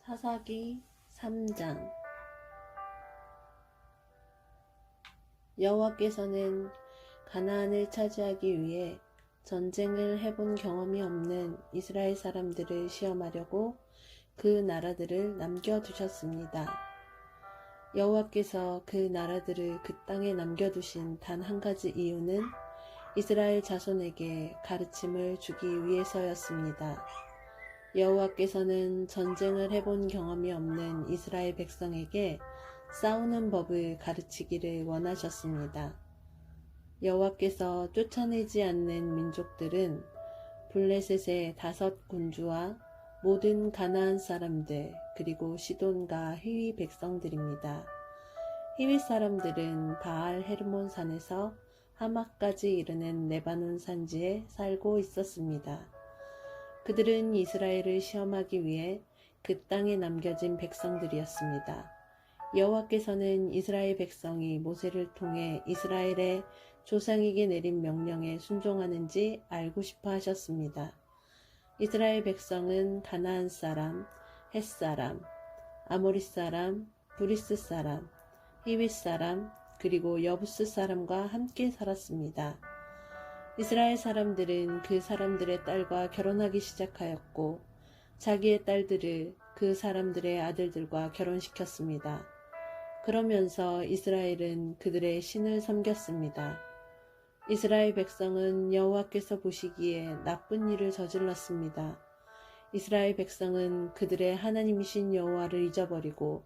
사사기 3장. 여호와께서는 가나안을 차지하기 위해 전쟁을 해본 경험이 없는 이스라엘 사람들을 시험하려고 그 나라들을 남겨두셨습니다. 여호와께서 그 나라들을 그 땅에 남겨두신 단 한 가지 이유는 이스라엘 자손에게 가르침을 주기 위해서였습니다. 여호와께서는 전쟁을 해본 경험이 없는 이스라엘 백성에게 싸우는 법을 가르치기를 원하셨습니다. 여호와께서 쫓아내지 않는 민족들은 블레셋의 5군주와 모든 가나안 사람들 그리고 시돈과 히위 백성들입니다. 히위 사람들은 바알 헤르몬 산에서 하마까지 이르는 레바논 산지에 살고 있었습니다. 그들은 이스라엘을 시험하기 위해 그 땅에 남겨진 백성들이었습니다. 여호와께서는 이스라엘 백성이 모세를 통해 이스라엘의 조상에게 내린 명령에 순종하는지 알고 싶어 하셨습니다. 이스라엘 백성은 가나안 사람, 헷 사람, 아모리 사람, 브리스 사람, 히윗 사람, 그리고 여부스 사람과 함께 살았습니다. 이스라엘 사람들은 그 사람들의 딸과 결혼하기 시작하였고 자기의 딸들을 그 사람들의 아들들과 결혼시켰습니다. 그러면서 이스라엘은 그들의 신을 섬겼습니다. 이스라엘 백성은 여호와께서 보시기에 나쁜 일을 저질렀습니다. 이스라엘 백성은 그들의 하나님이신 여호와를 잊어버리고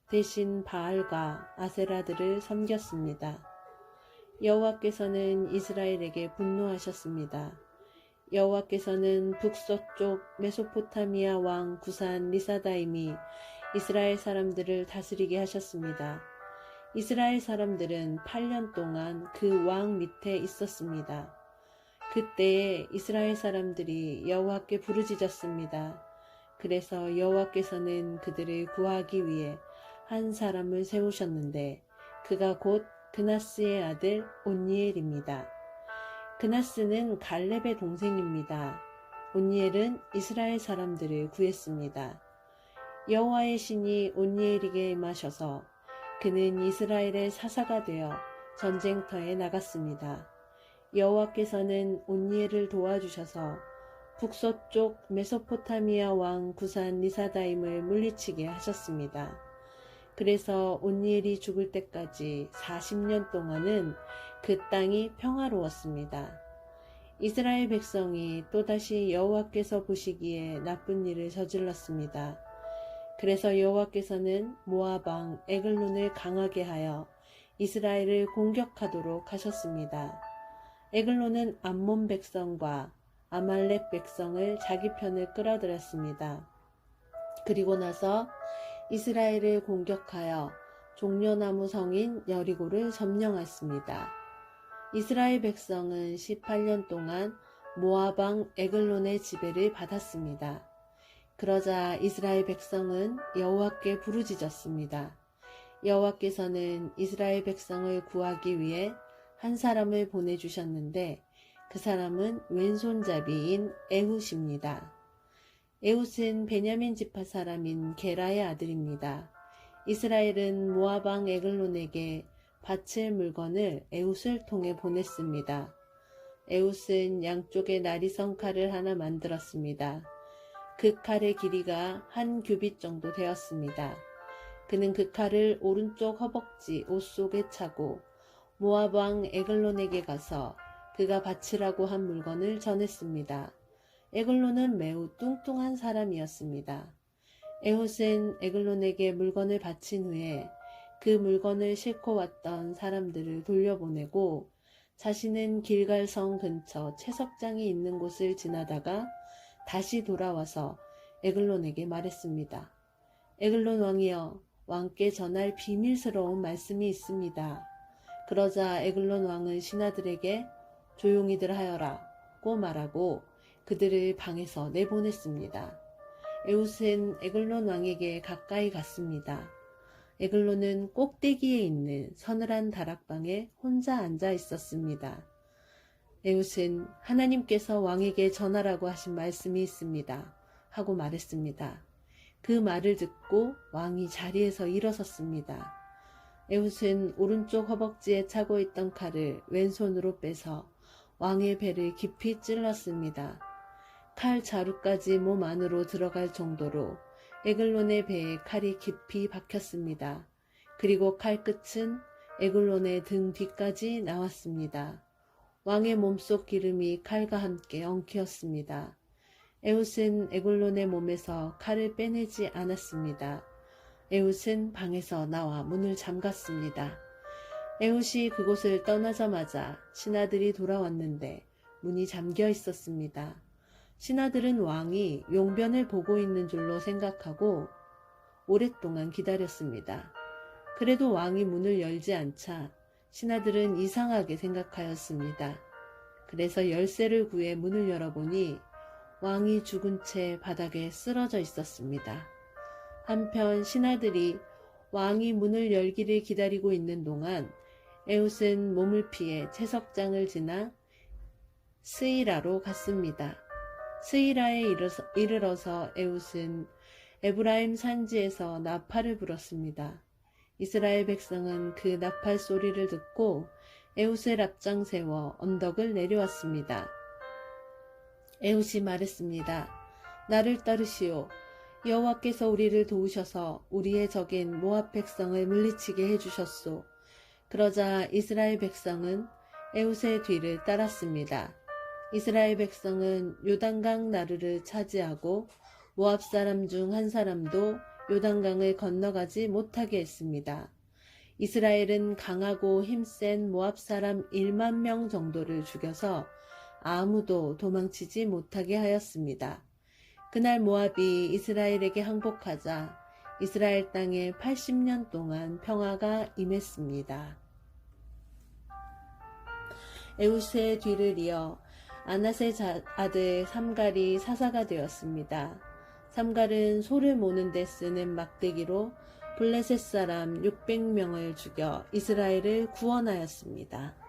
대신 바알과 아세라들을 섬겼습니다. 여호와께서는 이스라엘에게 분노하셨습니다. 여호와께서는 북서쪽 메소포타미아 왕 구산 리사다임이 이스라엘 사람들을 다스리게 하셨습니다. 이스라엘 사람들은 8년 동안 그 왕 밑에 있었습니다. 그때에 이스라엘 사람들이 여호와께 부르짖었습니다. 그래서 여호와께서는 그들을 구하기 위해 한 사람을 세우셨는데 그가 곧 그나스의 아들 온니엘입니다. 그나스는 갈렙의 동생입니다. 온니엘은 이스라엘 사람들을 구했습니다. 여호와의 신이 온니엘에게 임하셔서 그는 이스라엘의 사사가 되어 전쟁터에 나갔습니다. 여호와께서는 온니엘을 도와주셔서 북서쪽 메소포타미아 왕 구산 리사다임을 물리치게 하셨습니다. 그래서 온니엘이 죽을 때까지 40년 동안은 그 땅이 평화로웠습니다. 이스라엘 백성이 또다시 여호와께서 보시기에 나쁜 일을 저질렀습니다. 그래서 여호와께서는 모압 왕 에글론을 강하게 하여 이스라엘을 공격하도록 하셨습니다. 에글론은 암몬 백성과 아말렉 백성을 자기 편을 끌어들였습니다. 그리고 나서 이스라엘을 공격하여 종려나무 성인 여리고를 점령했습니다. 이스라엘 백성은 18년 동안 모압 왕 에글론의 지배를 받았습니다. 그러자 이스라엘 백성은 여호와께 부르짖었습니다. 여호와께서는 이스라엘 백성을 구하기 위해 한 사람을 보내주셨는데 그 사람은 왼손잡이인 에훗입니다. 에훗은 베냐민 지파 사람인 게라의 아들입니다. 이스라엘은 모압 왕 에글론에게 바칠 물건을 에훗을 통해 보냈습니다. 에훗은 양쪽에 나리선 칼을 하나 만들었습니다. 그 칼의 길이가 1규빗 정도 되었습니다. 그는 그 칼을 오른쪽 허벅지 옷 속에 차고 모압 왕 에글론에게 가서 그가 바치라고 한 물건을 전했습니다. 에글론은 매우 뚱뚱한 사람이었습니다. 에훗은 에글론에게 물건을 바친 후에 그 물건을 싣고 왔던 사람들을 돌려보내고 자신은 길갈성 근처 채석장이 있는 곳을 지나다가 다시 돌아와서 에글론에게 말했습니다. 에글론 왕이여, 왕께 전할 비밀스러운 말씀이 있습니다. 그러자 에글론 왕은 신하들에게 조용히들 하여라고 말하고 그들을 방에서 내보냈습니다. 에훗은 에글론 왕에게 가까이 갔습니다. 에글론은 꼭대기에 있는 서늘한 다락방에 혼자 앉아 있었습니다. 에훗은 하나님께서 왕에게 전하라고 하신 말씀이 있습니다. 하고 말했습니다. 그 말을 듣고 왕이 자리에서 일어섰습니다. 에훗은 오른쪽 허벅지에 차고 있던 칼을 왼손으로 빼서 왕의 배를 깊이 찔렀습니다. 칼 자루까지 몸 안으로 들어갈 정도로 에글론의 배에 칼이 깊이 박혔습니다. 그리고 칼 끝은 에글론의 등 뒤까지 나왔습니다. 왕의 몸속 기름이 칼과 함께 엉키었습니다. 에훗은 에글론의 몸에서 칼을 빼내지 않았습니다. 에훗은 방에서 나와 문을 잠갔습니다. 에훗이 그곳을 떠나자마자 신하들이 돌아왔는데 문이 잠겨 있었습니다. 신하들은 왕이 용변을 보고 있는 줄로 생각하고 오랫동안 기다렸습니다. 그래도 왕이 문을 열지 않자 신하들은 이상하게 생각하였습니다. 그래서 열쇠를 구해 문을 열어보니 왕이 죽은 채 바닥에 쓰러져 있었습니다. 한편 신하들이 왕이 문을 열기를 기다리고 있는 동안 에훗은 몸을 피해 채석장을 지나 스이라로 갔습니다. 스이라에 이르러서 에훗은 에브라임 산지에서 나팔을 불었습니다. 이스라엘 백성은 그 나팔 소리를 듣고 에훗을 앞장 세워 언덕을 내려왔습니다. 에훗이 말했습니다. 나를 따르시오. 여호와께서 우리를 도우셔서 우리의 적인 모압 백성을 물리치게 해주셨소. 그러자 이스라엘 백성은 에훗의 뒤를 따랐습니다. 이스라엘 백성은 요단강 나루를 차지하고 모압 사람 중 한 사람도 요단강을 건너가지 못하게 했습니다. 이스라엘은 강하고 힘센 모압 사람 1만 명 정도를 죽여서 아무도 도망치지 못하게 하였습니다. 그날 모압이 이스라엘에게 항복하자 이스라엘 땅에 80년 동안 평화가 임했습니다. 에훗의 뒤를 이어 아낫의 아들 삼갈이 사사가 되었습니다. 삼갈은 소를 모는 데 쓰는 막대기로 블레셋 사람 600명을 죽여 이스라엘을 구원하였습니다.